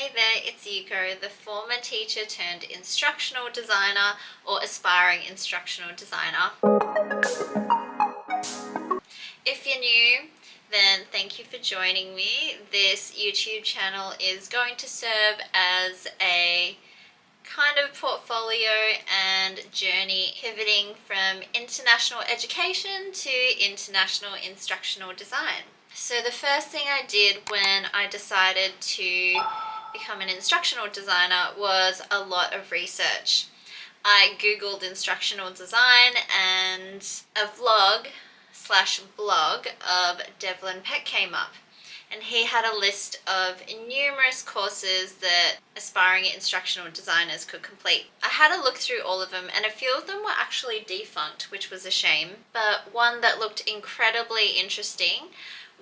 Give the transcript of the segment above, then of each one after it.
Hey there, it's Yuko, the former teacher turned instructional designer or aspiring instructional designer. If you're new, then thank you for joining me. This YouTube channel is going to serve as a kind of portfolio and journey pivoting from international education to international instructional design. So the first thing I did when I decided to become an instructional designer was a lot of research. I googled instructional design and a vlog/blog of Devlin Peck came up. And he had a list of numerous courses that aspiring instructional designers could complete. I had a look through all of them, and a few of them were actually defunct, which was a shame. But one that looked incredibly interesting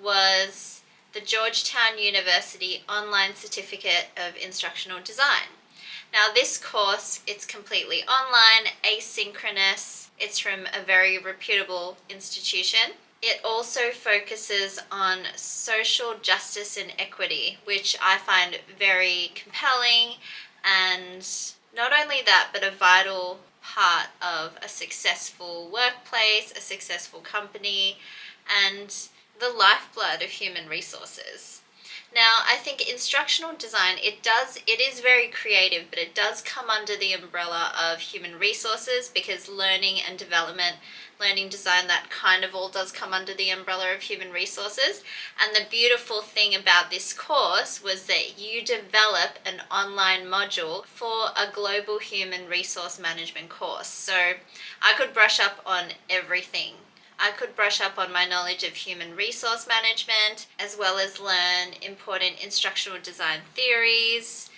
was the Georgetown University Online Certificate of Instructional Design. Now this course, it's completely online, asynchronous. It's from a very reputable institution. It also focuses on social justice and equity, which I find very compelling, and not only that, but a vital part of a successful workplace, a successful company, and the lifeblood of human resources. Now, I think instructional design, it is very creative, but it does come under the umbrella of human resources, because learning and development, learning design, that kind of all does come under the umbrella of human resources. And the beautiful thing about this course was that you develop an online module for a global human resource management course. So I could brush up on everything. I could brush up on my knowledge of human resource management, as well as learn important instructional design theories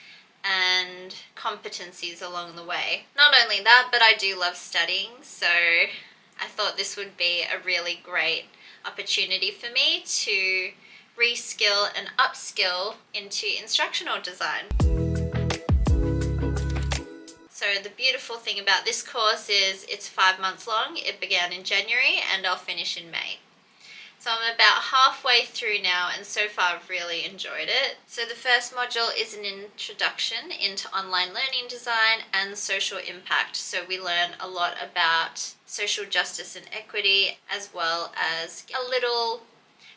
and competencies along the way. Not only that, but I do love studying, so I thought this would be a really great opportunity for me to reskill and upskill into instructional design. So the beautiful thing about this course is it's 5 months long. It began in January and I'll finish in May. So I'm about halfway through now, and so far I've really enjoyed it. So the first module is an introduction into online learning design and social impact. So we learn a lot about social justice and equity, as well as a little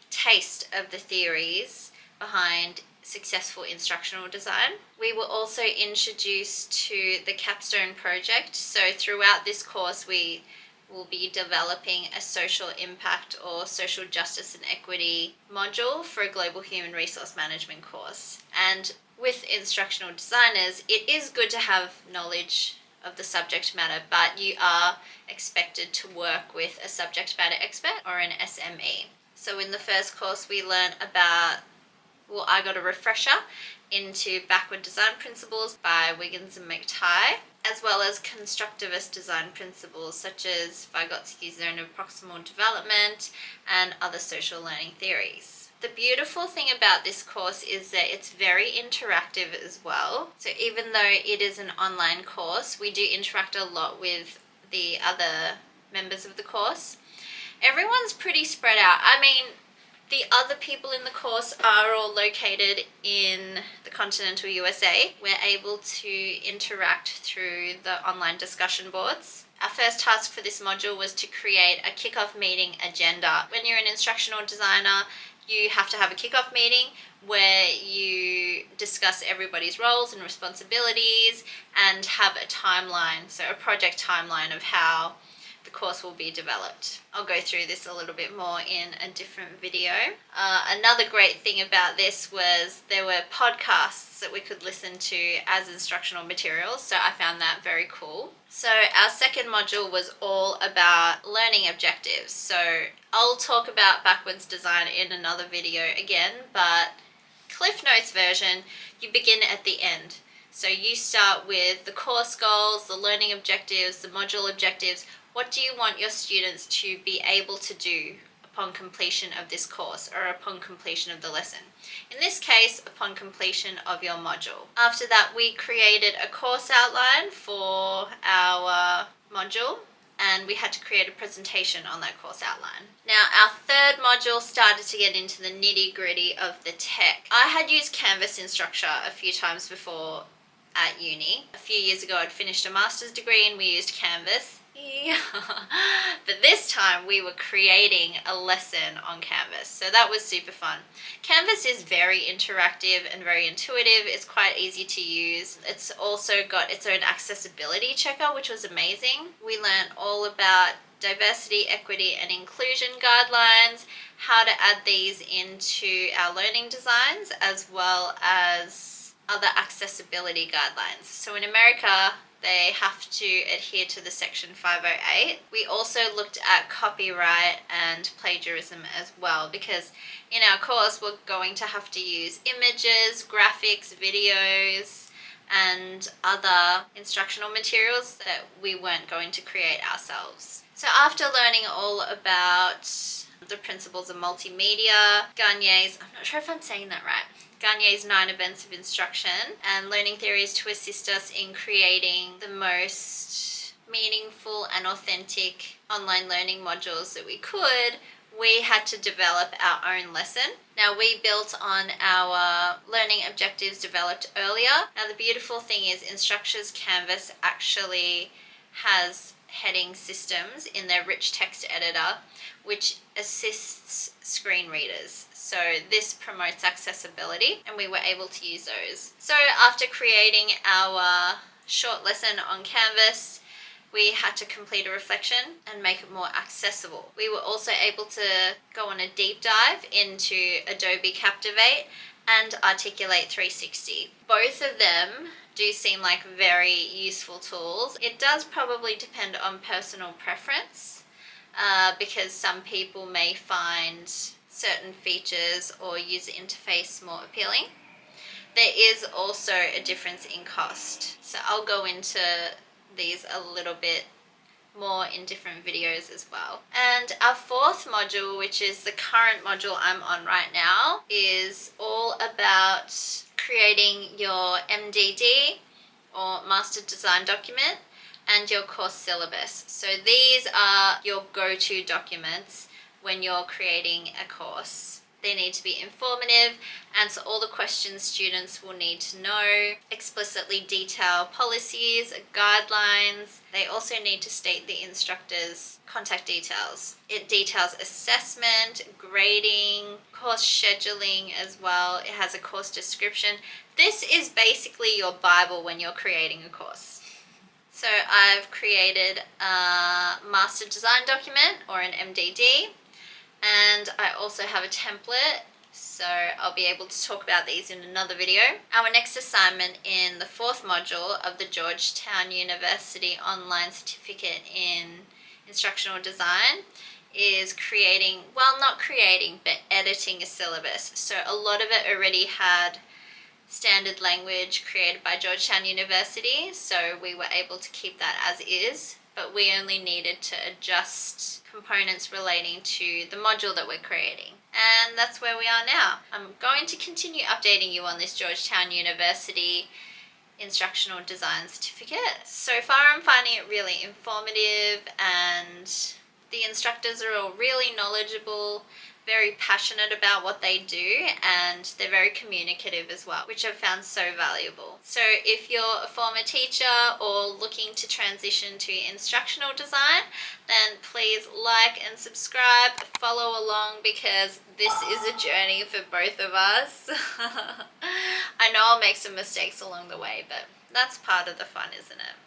taste of the theories behind successful instructional design. We were also introduced to the capstone project. So throughout this course, we will be developing a social impact or social justice and equity module for a global human resource management course. And with instructional designers, it is good to have knowledge of the subject matter, but you are expected to work with a subject matter expert or an SME. So in the first course, we learn about, I got a refresher into backward design principles by Wiggins and McTighe, as well as constructivist design principles such as Vygotsky's zone of proximal development and other social learning theories. The beautiful thing about this course is that it's very interactive as well. So even though it is an online course, we do interact a lot with the other members of the course. Everyone's pretty spread out. I mean, the other people in the course are all located in the continental USA. We're able to interact through the online discussion boards. Our first task for this module was to create a kickoff meeting agenda. When you're an instructional designer, you have to have a kickoff meeting where you discuss everybody's roles and responsibilities and have a timeline, so a project timeline of how the course will be developed. I'll go through this a little bit more in a different video. Another great thing about this was there were podcasts that we could listen to as instructional materials, so I found that very cool. So our second module was all about learning objectives. So I'll talk about backwards design in another video again, but Cliff Notes version, you begin at the end. So you start with the course goals, the learning objectives, the module objectives. What do you want your students to be able to do upon completion of this course or upon completion of the lesson? In this case, upon completion of your module. After that, we created a course outline for our module, and we had to create a presentation on that course outline. Now, our third module started to get into the nitty-gritty of the tech. I had used Canvas Instructure a few times before at uni. A few years ago, I'd finished a master's degree and we used Canvas. Yeah. But this time we were creating a lesson on Canvas, so that was super fun. Canvas is very interactive and very intuitive. It's quite easy to use. It's also got its own accessibility checker, which was amazing. We learned all about diversity, equity, and inclusion guidelines, how to add these into our learning designs, as well as other accessibility guidelines. So in America, they have to adhere to the Section 508. We also looked at copyright and plagiarism as well, because in our course we're going to have to use images, graphics, videos, and other instructional materials that we weren't going to create ourselves. So after learning all about the principles of multimedia, Gagne's, I'm not sure if I'm saying that right, Gagne's 9 events of instruction, and learning theories to assist us in creating the most meaningful and authentic online learning modules that we could, we had to develop our own lesson. Now, we built on our learning objectives developed earlier. Now, the beautiful thing is Instructure's Canvas actually has heading systems in their rich text editor, which assists screen readers. So this promotes accessibility, and we were able to use those. So after creating our short lesson on Canvas, we had to complete a reflection and make it more accessible. We were also able to go on a deep dive into Adobe Captivate and Articulate 360. Both of them do seem like very useful tools. It does probably depend on personal preference, because some people may find certain features or user interface more appealing. There is also a difference in cost. So I'll go into these a little bit more in different videos as well. And our fourth module, which is the current module I'm on right now, is all about creating your MDD or Master Design Document and your course syllabus. So these are your go-to documents when you're creating a course. They need to be informative, answer all the questions students will need to know, explicitly detail policies, guidelines. They also need to state the instructor's contact details. It details assessment, grading, course scheduling as well. It has a course description. This is basically your Bible when you're creating a course. So I've created a master design document, or an MDD, and I also have a template, so I'll be able to talk about these in another video. Our next assignment in the fourth module of the Georgetown University Online Certificate in Instructional Design is creating, well, not creating, but editing a syllabus. So a lot of it already had standard language created by Georgetown University, so we were able to keep that as is, but we only needed to adjust components relating to the module that we're creating. And that's where we are now. I'm going to continue updating you on this Georgetown University Instructional Design Certificate. So far I'm finding it really informative, and the instructors are all really knowledgeable, very passionate about what they do, and they're very communicative as well, which I've found so valuable. So if you're a former teacher or looking to transition to instructional design, then please like and subscribe, follow along, because this is a journey for both of us. I know I'll make some mistakes along the way, but that's part of the fun, isn't it?